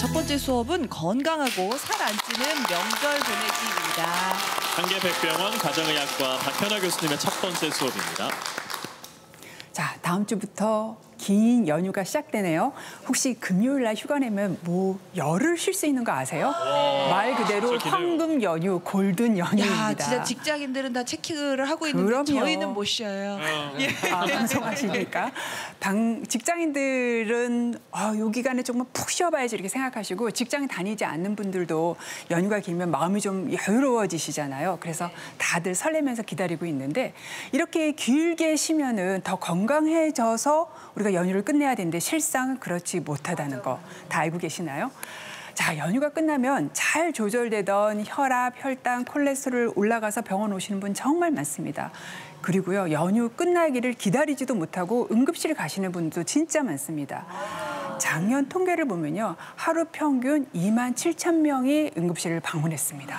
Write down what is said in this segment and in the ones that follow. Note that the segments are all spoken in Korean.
첫 번째 수업은 건강하고 살 안 찌는 명절 보내기입니다. 한계백병원 가정의학과 박현아 교수님의 첫 번째 수업입니다. 자, 다음 주부터 긴 연휴가 시작되네요. 혹시 금요일 날 휴가 내면 열흘 쉴 수 있는 거 아세요? 말 그대로 황금 연휴, 골든 연휴입니다. 야, 진짜 직장인들은 다 체크를 하고 있는데 그럼요. 저희는 못 쉬어요. 아, 방송하시니까. 직장인들은 이 기간에 정말 푹 쉬어봐야지 이렇게 생각하시고 직장 다니지 않는 분들도 연휴가 길면 마음이 좀 여유로워지시잖아요. 그래서 다들 설레면서 기다리고 있는데 이렇게 길게 쉬면은 더 건강해져서 우리가 연휴를 끝내야 되는데 실상 그렇지 못하다는 거 다 알고 계시나요? 자, 연휴가 끝나면 잘 조절되던 혈압, 혈당, 콜레스테롤 올라가서 병원 오시는 분 정말 많습니다. 그리고요, 연휴 끝나기를 기다리지도 못하고 응급실 가시는 분도 진짜 많습니다. 작년 통계를 보면요, 하루 평균 27,000명이 응급실을 방문했습니다.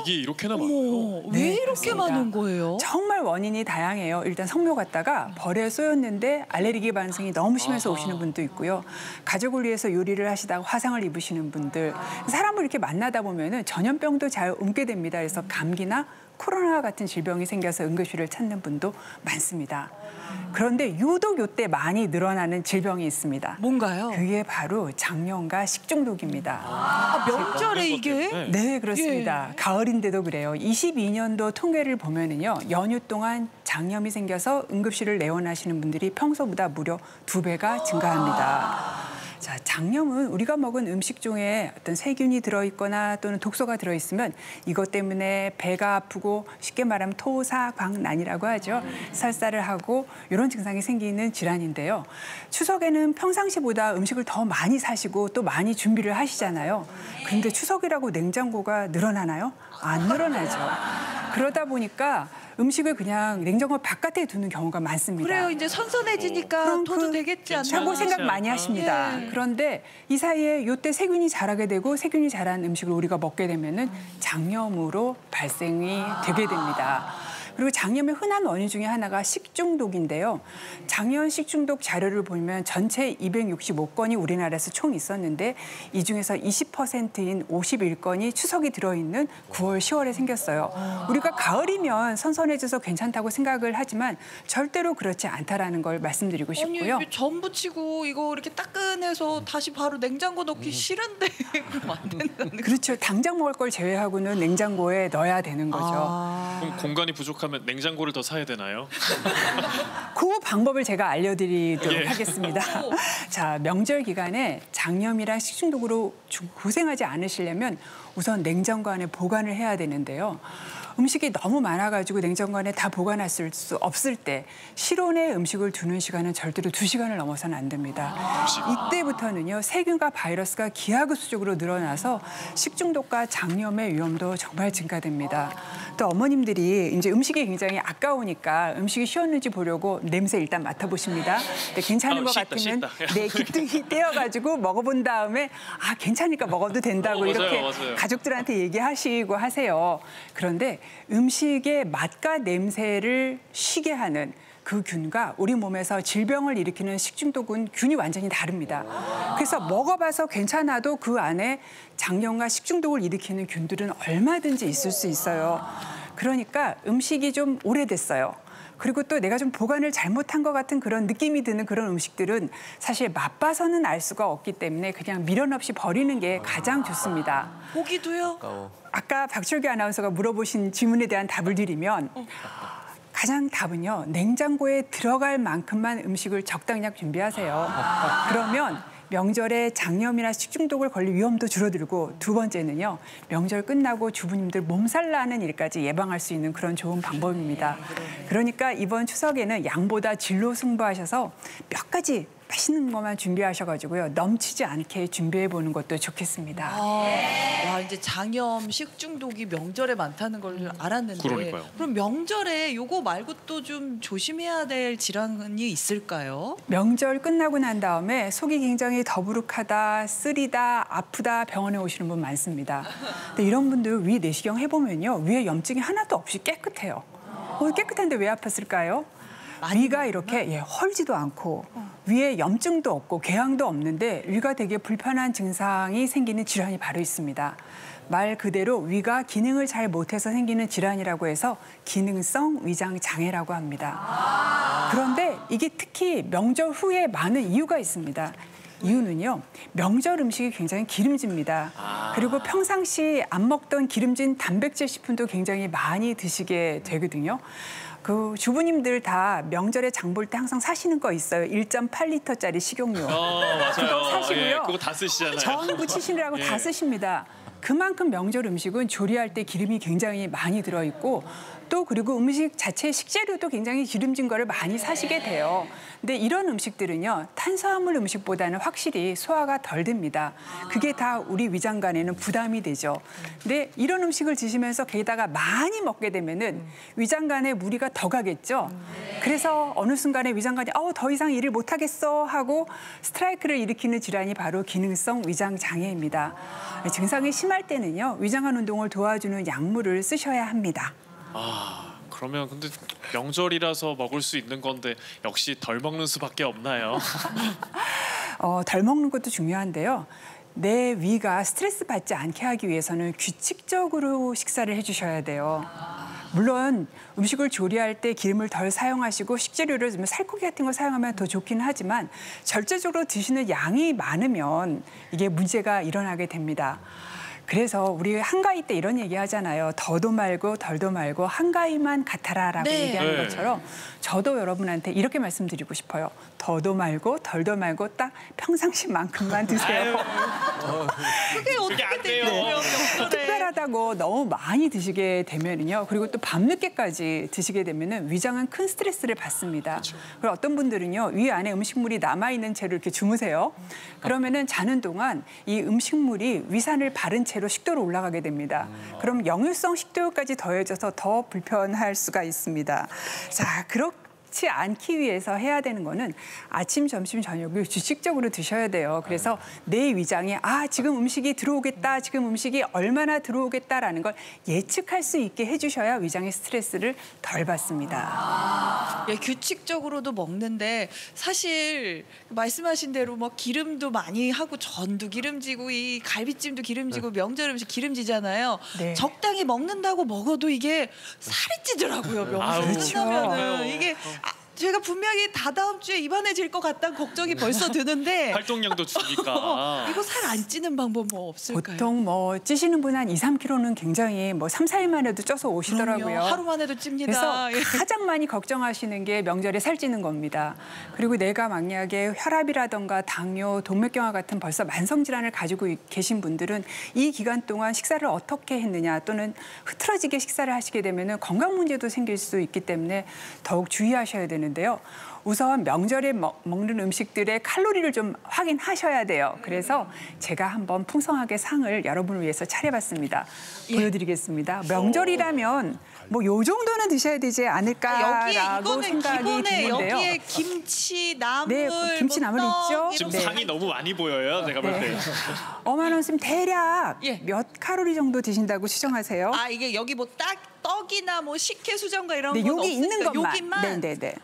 이게 이렇게나 많아요? 왜 네, 이렇게 그렇습니다. 많은 거예요? 정말 원인이 다양해요. 일단 성묘 갔다가 벌에 쏘였는데 알레르기 반응이 너무 심해서 오시는 분도 있고요. 가족을 위해서 요리를 하시다가 화상을 입으시는 분들. 사람을 이렇게 만나다 보면은 전염병도 잘 옮게 됩니다. 그래서 감기나 코로나 같은 질병이 생겨서 응급실을 찾는 분도 많습니다. 그런데 유독 이때 많이 늘어나는 질병이 있습니다. 뭔가요? 그게 바로 장염과 식중독입니다. 아, 명절에 이게? 네, 그렇습니다. 가을인데도 그래요. 22년도 통계를 보면은요, 연휴 동안 장염이 생겨서 응급실을 내원하시는 분들이 평소보다 무려 2배가 증가합니다. 자, 장염은 우리가 먹은 음식 중에 어떤 세균이 들어있거나 또는 독소가 들어있으면 이것 때문에 배가 아프고 쉽게 말하면 토사광난이라고 하죠. 설사를 하고 이런 증상이 생기는 질환인데요. 추석에는 평상시보다 음식을 더 많이 사시고 또 많이 준비를 하시잖아요. 그런데 추석이라고 냉장고가 늘어나나요? 안 늘어나죠. 그러다 보니까 음식을 그냥 냉장고 바깥에 두는 경우가 많습니다. 그래요. 이제 선선해지니까 둬도 되겠지 않나? 하고 생각 많이 하십니다. 그런데 이 사이에 이때 세균이 자라게 되고 세균이 자란 음식을 우리가 먹게 되면은 장염으로 발생이 되게 됩니다. 그리고 장염의 흔한 원인 중에 하나가 식중독인데요. 작년 식중독 자료를 보면 전체 265건이 우리나라에서 총 있었는데 이 중에서 20%인 51건이 추석이 들어있는 9월, 10월에 생겼어요. 우리가 가을이면 선선해져서 괜찮다고 생각을 하지만 절대로 그렇지 않다라는 걸 말씀드리고 싶고요. 아니, 전 부치고 이거 이렇게 따끈해서 다시 바로 냉장고 넣기 싫은데 그럼 안 된다는 거죠? 그렇죠. 당장 먹을 걸 제외하고는 냉장고에 넣어야 되는 거죠. 그럼 공간이 부족하면 냉장고를 더 사야 되나요? 그 방법을 제가 알려드리도록 하겠습니다. 자, 명절 기간에 장염이랑 식중독으로 고생하지 않으시려면 우선 냉장고 안에 보관을 해야 되는데요. 음식이 너무 많아가지고 냉장고 안에 다 보관할 수 없을 때 실온에 음식을 두는 시간은 절대로 2시간을 넘어서는 안 됩니다. 이때부터는요, 세균과 바이러스가 기하급수적으로 늘어나서 식중독과 장염의 위험도 정말 증가됩니다. 또 어머님들이 이제 음식이 굉장히 아까우니까 음식이 쉬었는지 보려고 냄새 일단 맡아보십니다. 근데 괜찮은 것 같으면 네, 기둥이 떼어가지고 먹어본 다음에 괜찮으니까 먹어도 된다고 이렇게 맞아요. 가족들한테 얘기하시고 하세요. 그런데 음식의 맛과 냄새를 쉬게 하는 그 균과 우리 몸에서 질병을 일으키는 식중독은 균이 완전히 다릅니다. 그래서 먹어봐서 괜찮아도 그 안에 장염과 식중독을 일으키는 균들은 얼마든지 있을 수 있어요. 그러니까 음식이 좀 오래됐어요. 그리고 또 내가 좀 보관을 잘못한 것 같은 그런 느낌이 드는 그런 음식들은 사실 맛봐서는 알 수가 없기 때문에 그냥 미련 없이 버리는 게 가장 좋습니다. 고기도요? 아까 박철규 아나운서가 물어보신 질문에 대한 답을 드리면 가장 답은요, 냉장고에 들어갈 만큼만 음식을 적당량 준비하세요. 그러면 명절에 장염이나 식중독을 걸릴 위험도 줄어들고, 두 번째는요, 명절 끝나고 주부님들 몸살 나는 일까지 예방할 수 있는 그런 좋은 방법입니다. 그러니까 이번 추석에는 양보다 질로 승부하셔서 몇 가지 맛있는 것만 준비하셔가지고요, 넘치지 않게 준비해보는 것도 좋겠습니다. 와, 이제 장염, 식중독이 명절에 많다는 걸 알았는데, 그러니까요. 그럼 명절에 요거 말고 또 좀 조심해야 될 질환이 있을까요? 명절 끝나고 난 다음에 속이 굉장히 더부룩하다, 쓰리다, 아프다 병원에 오시는 분 많습니다. 근데 이런 분들 위 내시경 해보면요, 위에 염증이 하나도 없이 깨끗해요. 깨끗한데 왜 아팠을까요? 위가 이렇게 헐지도 않고 위에 염증도 없고 궤양도 없는데 위가 되게 불편한 증상이 생기는 질환이 바로 있습니다. 말 그대로 위가 기능을 잘 못해서 생기는 질환이라고 해서 기능성 위장 장애라고 합니다. 그런데 이게 특히 명절 후에 많은 이유가 있습니다. 이유는요, 명절 음식이 굉장히 기름집니다. 그리고 평상시 안 먹던 기름진 단백질 식품도 굉장히 많이 드시게 되거든요. 그 주부님들 다 명절에 장 볼 때 항상 사시는 거 있어요. 1.8리터짜리 식용유. 맞아요. 그거 사시고요. 예, 그거 다 쓰시잖아요. 전 부치시느라고 다 쓰십니다. 그만큼 명절 음식은 조리할 때 기름이 굉장히 많이 들어있고 또 그리고 음식 자체 식재료도 굉장히 기름진 거를 많이 사시게 돼요. 근데 이런 음식들은요, 탄수화물 음식보다는 확실히 소화가 덜 됩니다. 그게 다 우리 위장관에는 부담이 되죠. 근데 이런 음식을 드시면서 게다가 많이 먹게 되면은 위장관에 무리가 더 가겠죠. 그래서 어느 순간에 위장관이 더 이상 일을 못 하겠어 하고 스트라이크를 일으키는 질환이 바로 기능성 위장 장애입니다. 증상이 심할 때는요, 위장관 운동을 도와주는 약물을 쓰셔야 합니다. 그러면 근데 명절이라서 먹을 수 있는 건데 역시 덜 먹는 수밖에 없나요? 덜 먹는 것도 중요한데요. 내 위가 스트레스 받지 않게 하기 위해서는 규칙적으로 식사를 해주셔야 돼요. 물론 음식을 조리할 때 기름을 덜 사용하시고 식재료를 좀 살코기 같은 거 사용하면 더 좋기는 하지만 절대적으로 드시는 양이 많으면 이게 문제가 일어나게 됩니다. 그래서 우리 한가위 때 이런 얘기 하잖아요. 더도 말고 덜도 말고 한가위만 같아라라고 얘기하는 것처럼 저도 여러분한테 이렇게 말씀드리고 싶어요. 더도 말고 덜도 말고 딱 평상시만큼만 드세요. 그게 어떻게 돼요? 특별하다고 너무 많이 드시게 되면은요. 그리고 또 밤늦게까지 드시게 되면은 위장은 큰 스트레스를 받습니다. 그리고 어떤 분들은요. 위 안에 음식물이 남아있는 채로 이렇게 주무세요. 그러면은 자는 동안 이 음식물이 위산을 바른 채로 식도로 올라가게 됩니다. 그럼 역류성 식도염까지 더해져서 더 불편할 수가 있습니다. 자, 그렇지 않기 위해서 해야 되는 거는 아침, 점심, 저녁을 규칙적으로 드셔야 돼요. 그래서 내 위장이 지금 음식이 들어오겠다, 지금 음식이 얼마나 들어오겠다라는 걸 예측할 수 있게 해주셔야 위장의 스트레스를 덜 받습니다. 예, 규칙적으로도 먹는데 사실 말씀하신 대로 뭐 기름도 많이 하고 전도 기름지고 이 갈비찜도 기름지고 명절 음식 기름지잖아요. 네. 적당히 먹는다고 먹어도 이게 살이 찌더라고요. 명절 끝나면은 이게 제가 분명히 다다음 주에 입안해질 것 같다는 걱정이 벌써 드는데 활동량도 주니까. 이거 살 안 찌는 방법 뭐 없을까요? 보통 뭐 찌시는 분 한 2, 3kg는 굉장히 뭐 3, 4일만 해도 쪄서 오시더라고요. 그럼요. 하루만 해도 찝니다. 그래서 가장 많이 걱정하시는 게 명절에 살찌는 겁니다. 그리고 내가 만약에 혈압이라던가 당뇨, 동맥경화 같은 벌써 만성질환을 가지고 계신 분들은 이 기간 동안 식사를 어떻게 했느냐 또는 흐트러지게 식사를 하시게 되면 건강 문제도 생길 수 있기 때문에 더욱 주의하셔야 되는데요. 우선 명절에 먹는 음식들의 칼로리를 좀 확인하셔야 돼요. 그래서 제가 한번 풍성하게 상을 여러분을 위해서 차려봤습니다. 보여드리겠습니다. 명절이라면 뭐 요 정도는 드셔야 되지 않을까라고 생각이 드는데요. 여기에 김치, 나물, 네, 김치, 나물 있죠? 지금 네. 상이 너무 많이 보여요. 제가 볼 때. 어머나 선생님 대략 몇 칼로리 정도 드신다고 추정하세요? 이게 여기 뭐 떡이나 뭐 식혜 수정과 이런 네, 건 여기 있는 없으니까 것만. 여기만 네네네.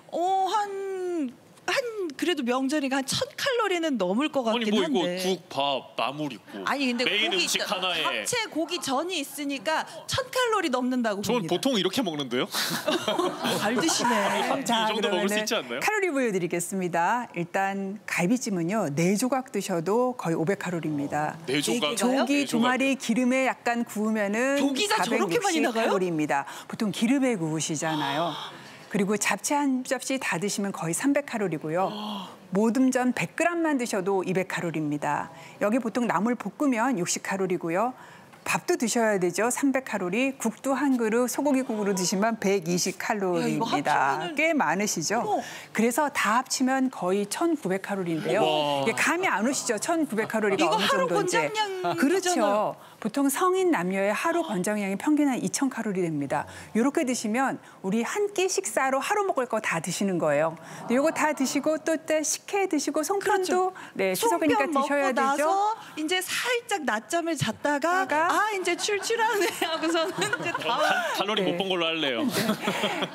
한 그래도 명절이니까 한 1000칼로리는 넘을 것 같긴 아니 뭐 한데. 이거 국, 밥, 나물 있고. 아니 근데 메인 고기 음식 하나에. 합체 고기 전이 있으니까 1000칼로리 넘는다고 전 봅니다. 보통 이렇게 먹는데요. 잘 드시네. 이 정도 먹을 수 있지 않나요? 칼로리 보여드리겠습니다. 일단 갈비찜은요 4조각 드셔도 거의 500칼로리입니다. 4조각. 조기 2마리 기름에 약간 구우면은 조기가 저렇게 많이 나가요? 460칼로리입니다. 보통 기름에 구우시잖아요. 그리고 잡채 한 접시 다 드시면 거의 300칼로리고요. 모듬전 100g만 드셔도 200칼로리입니다. 여기 보통 나물 볶으면 60칼로리고요. 밥도 드셔야 되죠. 300칼로리. 국도 한 그릇 소고기국으로 드시면 120칼로리입니다. 꽤 많으시죠? 그래서 다 합치면 거의 1900칼로리인데요. 이게 감이 안 오시죠? 1900칼로리가 이거 어느 하루 정도인지. 권장량 그렇죠. 보통 성인 남녀의 하루 권장량이 평균 한 2,000칼로리 됩니다. 이렇게 드시면 우리 한 끼 식사로 하루 먹을 거 다 드시는 거예요. 이거 다 드시고 또 식혜 드시고 송편도 그렇죠. 네, 추석이니까 송편 드셔야 먹고 되죠. 나서 이제 살짝 낮잠을 잤다가 이제 출출하네 하고서는 이제 다음 칼로리 못 본 걸로 할래요.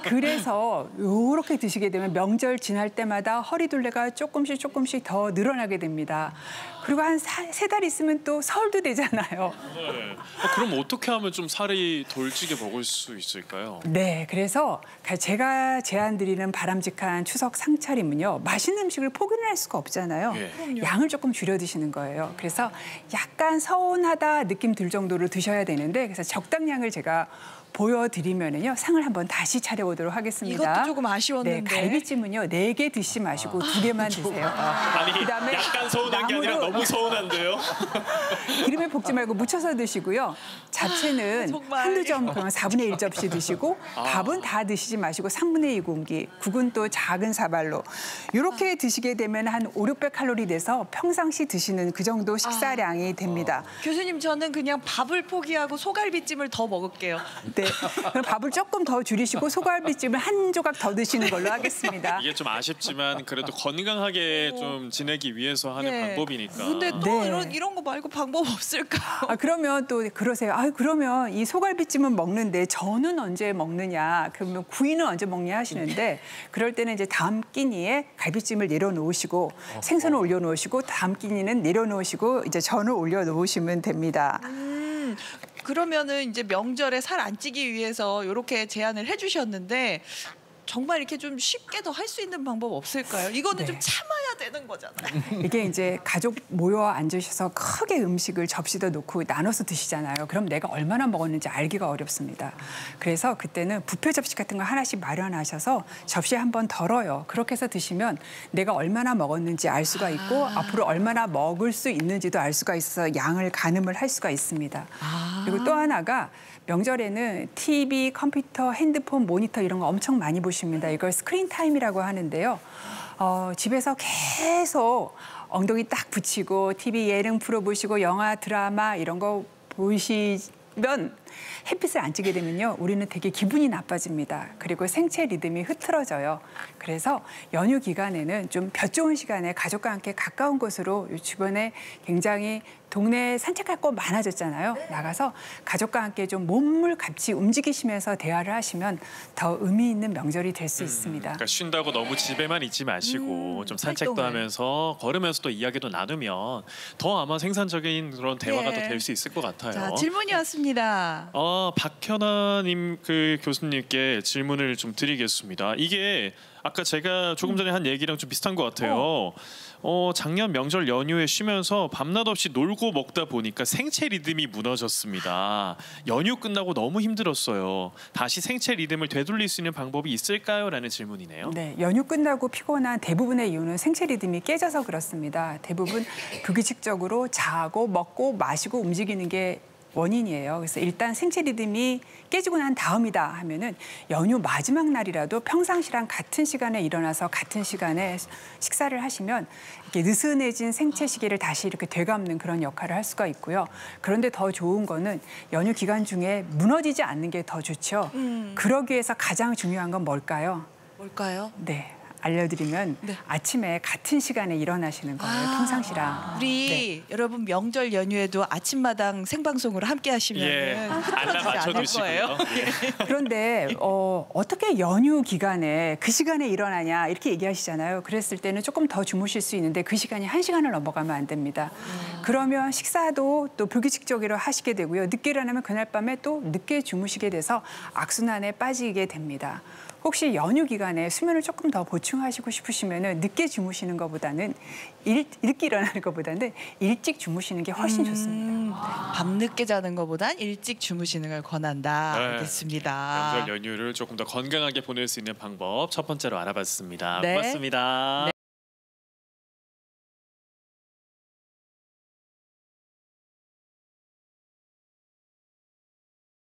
그래서 이렇게 드시게 되면 명절 지날 때마다 허리둘레가 조금씩 더 늘어나게 됩니다. 그리고 한 세 달 있으면 또 설도 되잖아요. 네. 그럼 어떻게 하면 좀 살이 덜 찌게 먹을 수 있을까요? 네, 그래서 제가 제안드리는 바람직한 추석 상차림은요. 맛있는 음식을 포기를 할 수가 없잖아요. 예. 양을 조금 줄여 드시는 거예요. 그래서 약간 서운하다 느낌 들 정도로 드셔야 되는데 그래서 적당량을 제가 보여드리면은요 상을 한번 다시 차려보도록 하겠습니다. 이것도 조금 아쉬웠는데. 네, 갈비찜은요 4개 드시지 마시고 2개만 드세요. 아니 그다음에 약간 서운한 게 아니라 나무로 너무 서운한데요. 기름에 볶지 말고 묻혀서 드시고요. 잡채는 정말. 한두 점 그러면 4분의 1 접시 드시고 밥은 다 드시지 마시고 3분의 2 공기, 국은 또 작은 사발로 이렇게 드시게 되면 한 500~600칼로리 돼서 평상시 드시는 그 정도 식사량이 됩니다. 교수님 저는 그냥 밥을 포기하고 소갈비찜을 더 먹을게요. 네, 그럼 밥을 조금 더 줄이시고 소갈비찜을 한 조각 더 드시는 걸로 하겠습니다. 이게 좀 아쉽지만 그래도 건강하게 좀 지내기 위해서 하는 예. 방법이니까. 근데 또 네. 이런 거 말고 방법 없을까요? 그러면 또 그러세요. 그러면 이 소갈비찜은 먹는데 전은 언제 먹느냐? 그러면 구이는 언제 먹냐 하시는데 그럴 때는 이제 다음 끼니에 갈비찜을 내려놓으시고 생선을 올려놓으시고 다음 끼니는 내려놓으시고 이제 전을 올려놓으시면 됩니다. 그러면은 이제 명절에 살 안 찌기 위해서 이렇게 제안을 해주셨는데 정말 이렇게 좀 쉽게 더 할 수 있는 방법 없을까요? 이거는 네. 좀 참아야 되는 거잖아요. 이게 이제 가족 모여 앉으셔서 크게 음식을 접시도 놓고 나눠서 드시잖아요. 그럼 내가 얼마나 먹었는지 알기가 어렵습니다. 그래서 그때는 뷔페 접시 같은 거 하나씩 마련하셔서 접시에 한번 덜어요. 그렇게 해서 드시면 내가 얼마나 먹었는지 알 수가 있고 앞으로 얼마나 먹을 수 있는지도 알 수가 있어서 양을 가늠을 할 수가 있습니다. 그리고 또 하나가 명절에는 TV, 컴퓨터, 핸드폰, 모니터 이런 거 엄청 많이 보십니다. 이걸 스크린 타임이라고 하는데요. 집에서 계속 엉덩이 딱 붙이고 TV 예능 프로 보시고 영화, 드라마 이런 거 보시면 햇빛을 안 찌게 되면요. 우리는 되게 기분이 나빠집니다. 그리고 생체 리듬이 흐트러져요. 그래서 연휴 기간에는 좀 볕 좋은 시간에 가족과 함께 가까운 곳으로 주변에 굉장히 동네에 산책할 곳 많아졌잖아요. 나가서 가족과 함께 좀 몸을 같이 움직이시면서 대화를 하시면 더 의미 있는 명절이 될 수 있습니다. 그러니까 쉰다고 너무 집에만 있지 마시고 좀 산책도 활동을. 하면서 걸으면서 또 이야기도 나누면 더 아마 생산적인 그런 대화가 네. 더 될 수 있을 것 같아요. 자, 질문이 왔습니다. 박현아님 그 교수님께 질문을 좀 드리겠습니다. 이게 아까 제가 조금 전에 한 얘기랑 좀 비슷한 것 같아요. 작년 명절 연휴에 쉬면서 밤낮 없이 놀고 먹다 보니까 생체 리듬이 무너졌습니다. 연휴 끝나고 너무 힘들었어요. 다시 생체 리듬을 되돌릴 수 있는 방법이 있을까요? 라는 질문이네요. 네, 연휴 끝나고 피곤한 대부분의 이유는 생체 리듬이 깨져서 그렇습니다. 대부분 불규칙적으로 자고 먹고 마시고 움직이는 게 원인이에요. 그래서 일단 생체 리듬이 깨지고 난 다음이다 하면은 연휴 마지막 날이라도 평상시랑 같은 시간에 일어나서 같은 시간에 식사를 하시면 이렇게 느슨해진 생체 시계를 다시 이렇게 되감는 그런 역할을 할 수가 있고요. 그런데 더 좋은 거는 연휴 기간 중에 무너지지 않는 게 더 좋죠. 그러기 위해서 가장 중요한 건 뭘까요? 뭘까요? 네. 알려드리면 네. 아침에 같은 시간에 일어나시는 거예요. 평상시랑. 우리 여러분 명절 연휴에도 아침마당 생방송으로 함께 하시면 예, 알람 흐트러지지 않을 맞춰두시고요. 거예요. 예. 그런데 어떻게 연휴 기간에 그 시간에 일어나냐 이렇게 얘기하시잖아요. 그랬을 때는 조금 더 주무실 수 있는데 그 시간이 1시간을 넘어가면 안 됩니다. 그러면 식사도 또 불규칙적으로 하시게 되고요. 늦게 일어나면 그날 밤에 또 늦게 주무시게 돼서 악순환에 빠지게 됩니다. 혹시 연휴 기간에 수면을 조금 더 보충하시고 싶으시면 늦게 주무시는 것보다는 일찍 일어나는 것보다는 일찍 주무시는 게 훨씬 좋습니다. 밤늦게 자는 것보단 일찍 주무시는 걸 권한다. 네. 알겠습니다. 명절 연휴를 조금 더 건강하게 보낼 수 있는 방법 첫 번째로 알아봤습니다. 네. 고맙습니다.